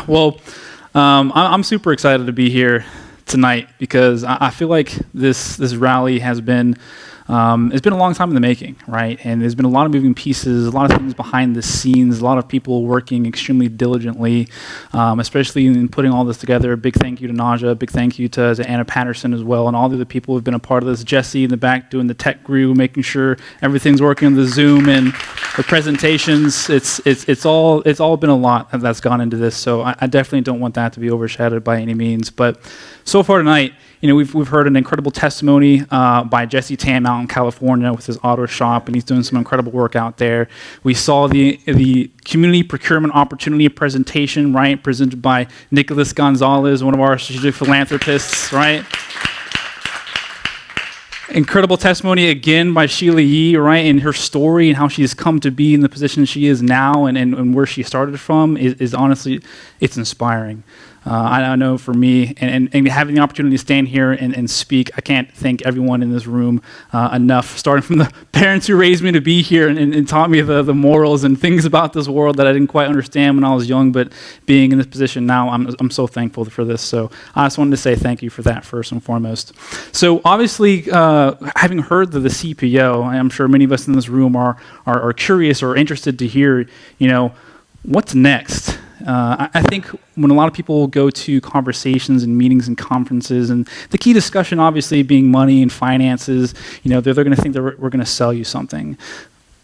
Well, I'm super excited to be here tonight because I feel like this rally has been it's been a long time in the making, right? And there's been a lot of moving pieces, a lot of things behind the scenes, a lot of people working extremely diligently, especially in putting all this together. A big thank you to Naja, a big thank you to Nathan Patterson as well, and all the other people who've been a part of this. Jesse in the back doing the tech group, making sure everything's working on the Zoom and the presentations. It's all been a lot that's gone into this. So I definitely don't want that to be overshadowed by any means. But so far tonight, we've heard an incredible testimony by Jesse Tam out in California with his auto shop, and he's doing some incredible work out there. We saw the community procurement opportunity presentation, right, presented by Nicholas Gonzalez, one of our strategic philanthropists, right? Incredible testimony again by Sheila Yee, right, and her story and how she's come to be in the position she is now and where she started from is honestly, it's inspiring. I know for me, and having the opportunity to stand here and speak, I can't thank everyone in this room enough, starting from the parents who raised me to be here and taught me the morals and things about this world that I didn't quite understand when I was young, but being in this position now, I'm so thankful for this. So I just wanted to say thank you for that first and foremost. So obviously, having heard the CPO, I'm sure many of us in this room are curious or interested to hear, what's next? I think when a lot of people go to conversations and meetings and conferences, and the key discussion obviously being money and finances, they're going to think that we're going to sell you something.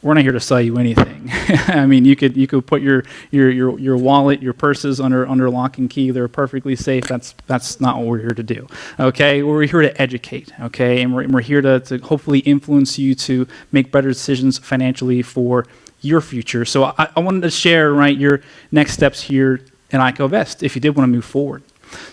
We're not here to sell you anything. I mean, you could put your wallet, your purses under lock and key. They're perfectly safe. That's not what we're here to do. Okay, we're here to educate. Okay, and we're here to hopefully influence you to make better decisions financially for your future. So I wanted to share, right, your next steps here in iCovest if you did want to move forward.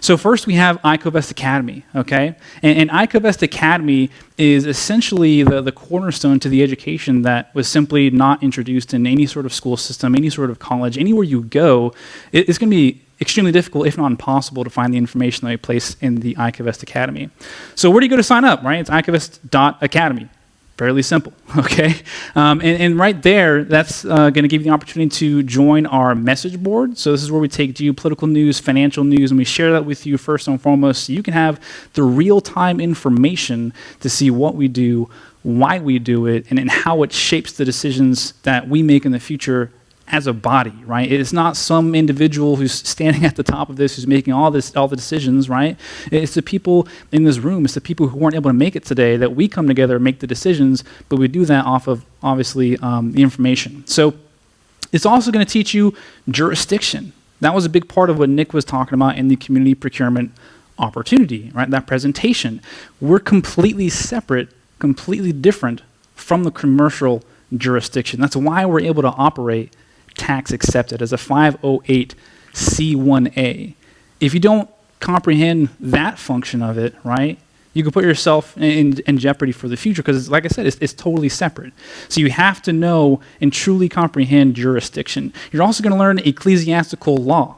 So first we have iCovest Academy, okay? And iCovest Academy is essentially the cornerstone to the education that was simply not introduced in any sort of school system, any sort of college. Anywhere you go, it's going to be extremely difficult, if not impossible, to find the information that we place in the iCovest Academy. So where do you go to sign up, right? It's iCovest.academy. Fairly simple, okay? And right there, that's going to give you the opportunity to join our message board. So this is where we take geopolitical news, financial news, and we share that with you first and foremost so you can have the real-time information to see what we do, why we do it, and how it shapes the decisions that we make in the future as a body, right? It's not some individual who's standing at the top of this who's making all the decisions, right? It's the people in this room, it's the people who weren't able to make it today that we come together and make the decisions, but we do that off of, obviously, the information. So it's also going to teach you jurisdiction. That was a big part of what Nick was talking about in the community procurement opportunity, right? That presentation. We're completely separate, completely different from the commercial jurisdiction. That's why we're able to operate tax accepted as a 508c1a. If you don't comprehend that function of it, right, you could put yourself in jeopardy for the future because, like I said, it's totally separate. So you have to know and truly comprehend jurisdiction. You're also going to learn ecclesiastical law,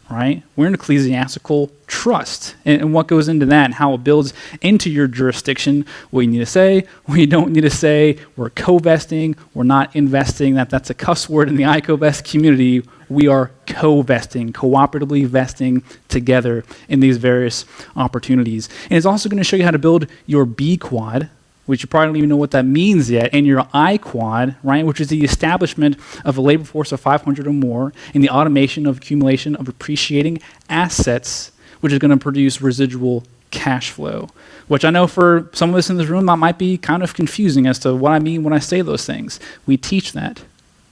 right? We're an ecclesiastical trust and what goes into that and how it builds into your jurisdiction, what you need to say, what you don't need to say. We're co-vesting, we're not investing. That's a cuss word in the iCovest community. We are co-vesting, cooperatively vesting together in these various opportunities. And it's also going to show you how to build your B quad, which you probably don't even know what that means yet, and your I-Quad, right, which is the establishment of a labor force of 500 or more, and the automation of accumulation of appreciating assets, which is going to produce residual cash flow, which I know for some of us in this room, that might be kind of confusing as to what I mean when I say those things. We teach that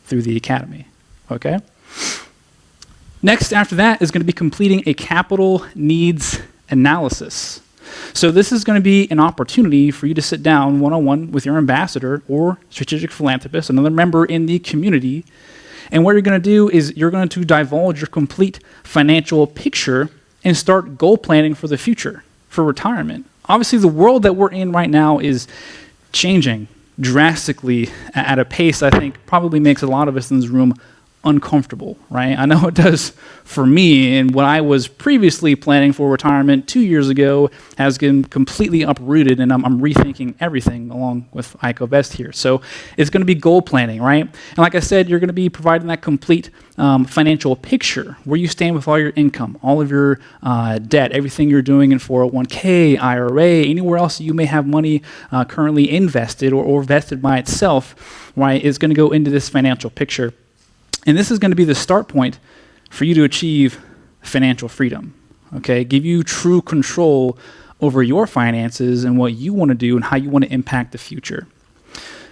through the Academy, okay? Next, after that, is going to be completing a capital needs analysis. So this is going to be an opportunity for you to sit down one-on-one with your ambassador or strategic philanthropist, another member in the community, and what you're going to do is you're going to divulge your complete financial picture and start goal planning for the future, for retirement. Obviously, the world that we're in right now is changing drastically at a pace I think probably makes a lot of us in this room uncomfortable, right? I know it does for me, and what I was previously planning for retirement 2 years ago has been completely uprooted, and I'm rethinking everything along with iCovest here. So it's going to be goal planning, right? And like I said, you're going to be providing that complete financial picture, where you stand with all your income, all of your debt, everything you're doing in 401k, IRA, anywhere else that you may have money currently invested or vested by itself, right, is going to go into this financial picture. And this is going to be the start point for you to achieve financial freedom, okay? Give you true control over your finances and what you want to do and how you want to impact the future.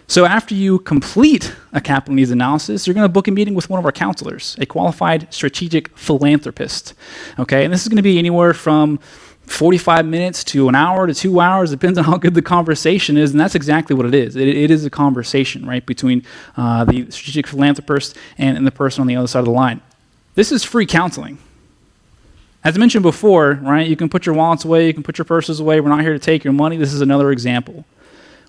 So after you complete a capital needs analysis, you're going to book a meeting with one of our counselors, a qualified strategic philanthropist, okay? And this is going to be anywhere from 45 minutes to an hour to 2 hours, depends on how good the conversation is, and that's exactly what it is. It is a conversation, right, between the strategic philanthropist and the person on the other side of the line. This is free counseling. As I mentioned before, right, you can put your wallets away, you can put your purses away. We're not here to take your money. This is another example.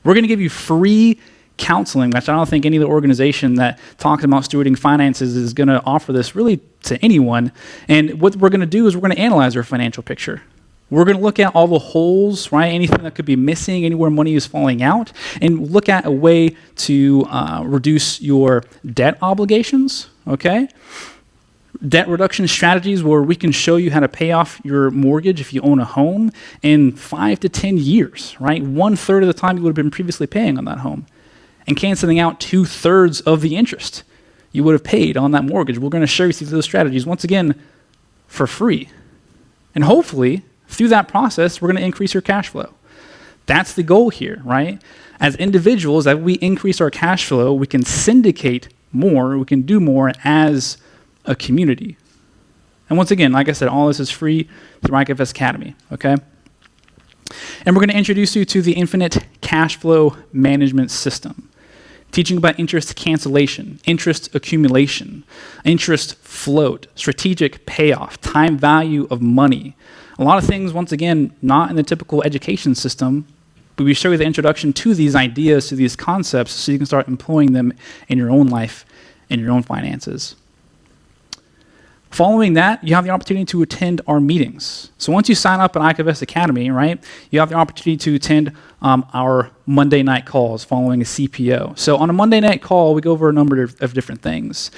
We're going to give you free counseling, which I don't think any other organization that talks about stewarding finances is going to offer this really to anyone. And what we're going to do is we're going to analyze our financial picture. We're going to look at all the holes, right? Anything that could be missing, anywhere money is falling out, and look at a way to reduce your debt obligations, okay? Debt reduction strategies where we can show you how to pay off your mortgage if you own a home in 5 to 10 years, right? 1/3 of the time you would have been previously paying on that home, and canceling out 2/3 of the interest you would have paid on that mortgage. We're going to share with you those strategies, once again, for free. And hopefully, through that process, we're going to increase your cash flow. That's the goal here, right? As individuals, as we increase our cash flow, we can syndicate more, we can do more as a community. And once again, like I said, all this is free through iCovest Academy, okay? And we're going to introduce you to the Infinite Cash Flow Management System, teaching about interest cancellation, interest accumulation, interest float, strategic payoff, time value of money. A lot of things, once again, not in the typical education system, but we show you the introduction to these ideas, to these concepts, so you can start employing them in your own life, in your own finances. Following that, you have the opportunity to attend our meetings. So once you sign up at iCovest Academy, right, you have the opportunity to attend our Monday night calls following a CPO. So on a Monday night call, we go over a number of different things.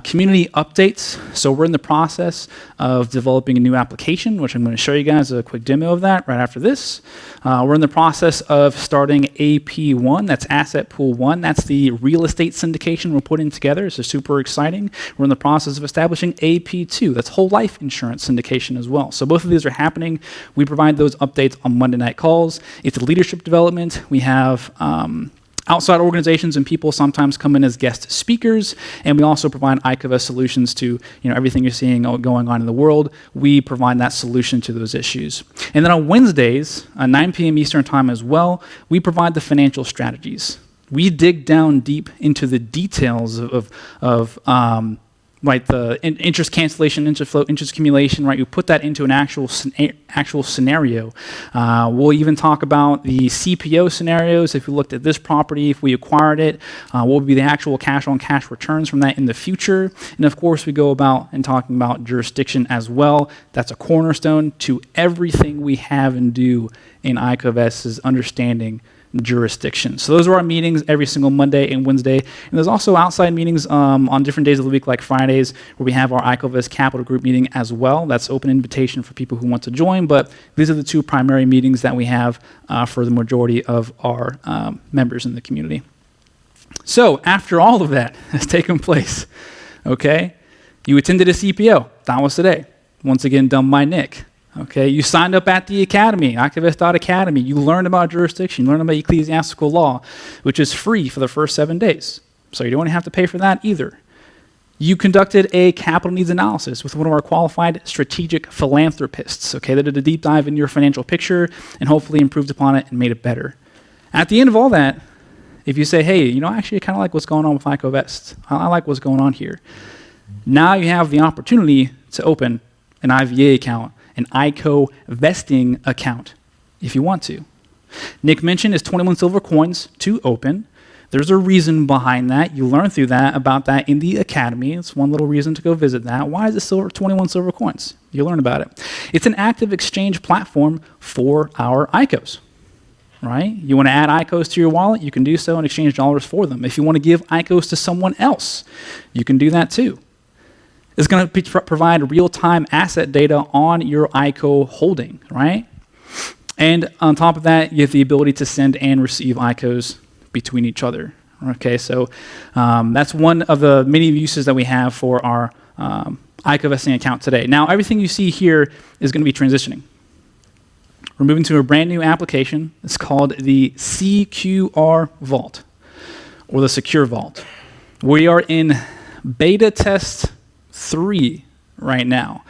Community updates. So we're in the process of developing a new application, which I'm going to show you guys a quick demo of that right after this. We're in the process of starting AP1, that's Asset Pool 1. That's the real estate syndication we're putting together. So super exciting. We're in the process of establishing AP2. That's whole life insurance syndication as well. So both of these are happening. We provide those updates on Monday night calls. It's leadership development. We have outside organizations and people sometimes come in as guest speakers, and we also provide iCovest solutions to everything you're seeing going on in the world. We provide that solution to those issues. And then on Wednesdays, 9 p.m. Eastern time as well, we provide the financial strategies. We dig down deep into the details of like the interest cancellation, interest flow, interest accumulation, right? You put that into an actual scenario. We'll even talk about the CPO scenarios. If we looked at this property, if we acquired it, what would be the actual cash-on-cash returns from that in the future? And of course, we go about and talking about jurisdiction as well. That's a cornerstone to everything we have and do in iCovest is understanding jurisdiction. So those are our meetings every single Monday and Wednesday. And there's also outside meetings on different days of the week, like Fridays, where we have our iCovest Capital Group meeting as well. That's open invitation for people who want to join, but these are the two primary meetings that we have for the majority of our members in the community. So after all of that has taken place, okay, you attended a CPO. That was today. Once again, done by Nick. Okay, you signed up at the academy, iCovest.academy. You learned about jurisdiction, you learned about ecclesiastical law, which is free for the first 7 days. So you don't have to pay for that either. You conducted a capital needs analysis with one of our qualified strategic philanthropists, okay, that did a deep dive into your financial picture and hopefully improved upon it and made it better. At the end of all that, if you say, hey, actually I kind of like what's going on with iCovest. I like what's going on here. Now you have the opportunity to open an IVA account, an iCovesting account, if you want to. Nick mentioned is 21 silver coins to open. There's a reason behind that. You learn through that about that in the academy. It's one little reason to go visit that. Why is it 21 silver coins? You learn about it. It's an active exchange platform for our ICOs, right? You want to add ICOs to your wallet, you can do so and exchange dollars for them. If you want to give ICOs to someone else, you can do that too. It's going to provide real-time asset data on your ICO holding, right? And on top of that, you have the ability to send and receive ICOs between each other. Okay, so that's one of the many uses that we have for our iCovesting account today. Now, everything you see here is going to be transitioning. We're moving to a brand new application. It's called the CQR Vault, or the Secure Vault. We are in beta test 3 right now,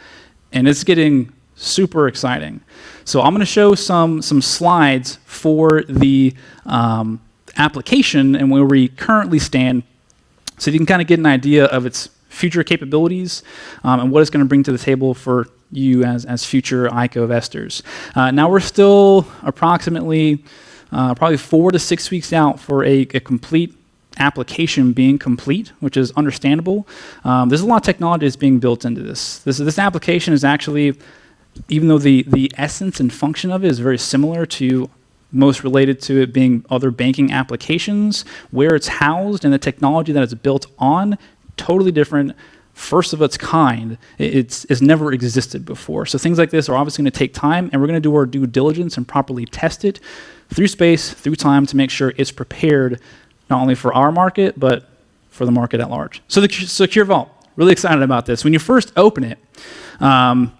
and it's getting super exciting. So I'm going to show some slides for the application and where we currently stand, so you can kind of get an idea of its future capabilities and what it's going to bring to the table for you as future iCovestors. Now we're still approximately probably 4 to 6 weeks out for a complete application being complete, which is understandable. There's a lot of technology that's being built into this. This application is actually, even though the essence and function of it is very similar to most related to it being other banking applications, where it's housed and the technology that it's built on, totally different, first of its kind. It's never existed before. So things like this are obviously going to take time, and we're going to do our due diligence and properly test it through space, through time, to make sure it's prepared not only for our market, but for the market at large. So the Secure Vault, really excited about this. When you first open it,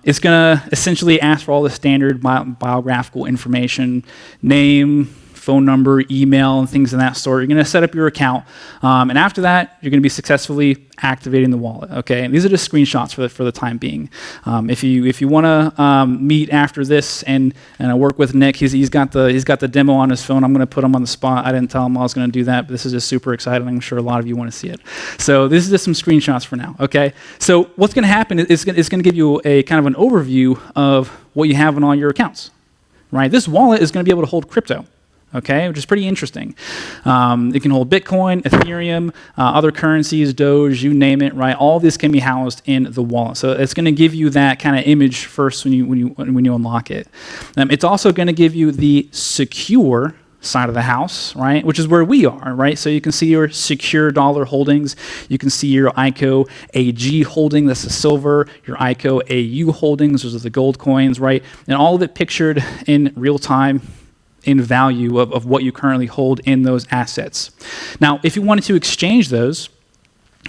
it's going to essentially ask for all the standard biographical information, name, phone number, email, and things of that sort. You're going to set up your account, and after that, you're going to be successfully activating the wallet. Okay, and these are just screenshots for the time being. If you want to meet after this and I work with Nick, he's got the demo on his phone. I'm going to put him on the spot. I didn't tell him I was going to do that, but this is just super exciting. I'm sure a lot of you want to see it. So this is just some screenshots for now. Okay, so what's going to happen is it's going to give you a kind of an overview of what you have in all your accounts. Right, this wallet is going to be able to hold crypto. Okay, which is pretty interesting. It can hold Bitcoin, Ethereum, other currencies, Doge, you name it, right? All this can be housed in the wallet. So it's going to give you that kind of image first when you unlock it. It's also going to give you the secure side of the house, right? Which is where we are, right? So you can see your secure dollar holdings. You can see your ICO AG holding, that's the silver, your ICO AU holdings, those are the gold coins, right? And all of it pictured in real time, in value of what you currently hold in those assets. Now, if you wanted to exchange those,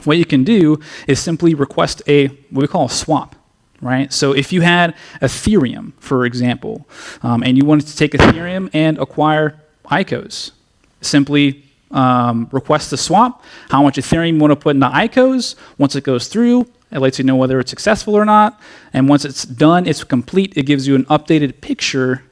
what you can do is simply request what we call a swap, right? So if you had Ethereum, for example, and you wanted to take Ethereum and acquire ICOs, simply request a swap, how much Ethereum you want to put into ICOs. Once it goes through, it lets you know whether it's successful or not, and once it's done, it's complete, it gives you an updated picture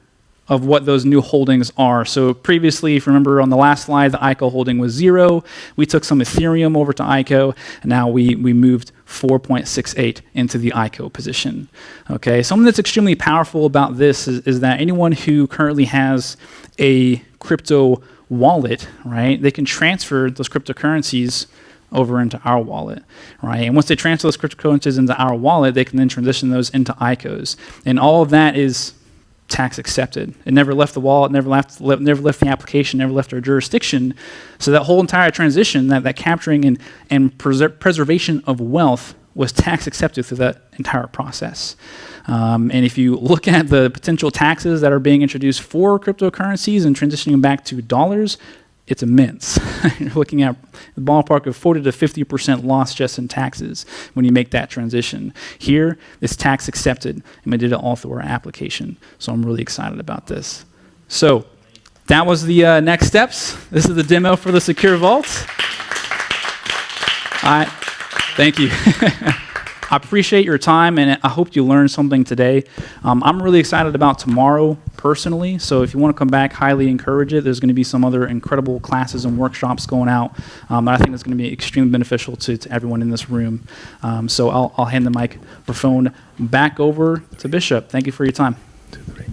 of what those new holdings are. So previously, if you remember on the last slide, the ICO holding was 0. We took some Ethereum over to ICO, and now we moved 4.68 into the ICO position. Okay, something that's extremely powerful about this is that anyone who currently has a crypto wallet, right, they can transfer those cryptocurrencies over into our wallet, right? And once they transfer those cryptocurrencies into our wallet, they can then transition those into ICOs. And all of that is tax accepted. It never left the wallet, never left the application, never left our jurisdiction. So that whole entire transition, that capturing and preservation of wealth was tax accepted through that entire process. And if you look at the potential taxes that are being introduced for cryptocurrencies and transitioning back to dollars, it's immense. You're looking at the ballpark of 40 to 50% loss just in taxes when you make that transition. Here, it's tax accepted, and we did it all through our application. So I'm really excited about this. So that was the next steps. This is the demo for the Secure Vault. Thank you. I appreciate your time, and I hope you learned something today. I'm really excited about tomorrow personally, so if you want to come back, highly encourage it. There's going to be some other incredible classes and workshops going out that I think is going to be extremely beneficial to everyone in this room. So I'll hand the microphone back over to Bishop. Thank you for your time. 2, 3.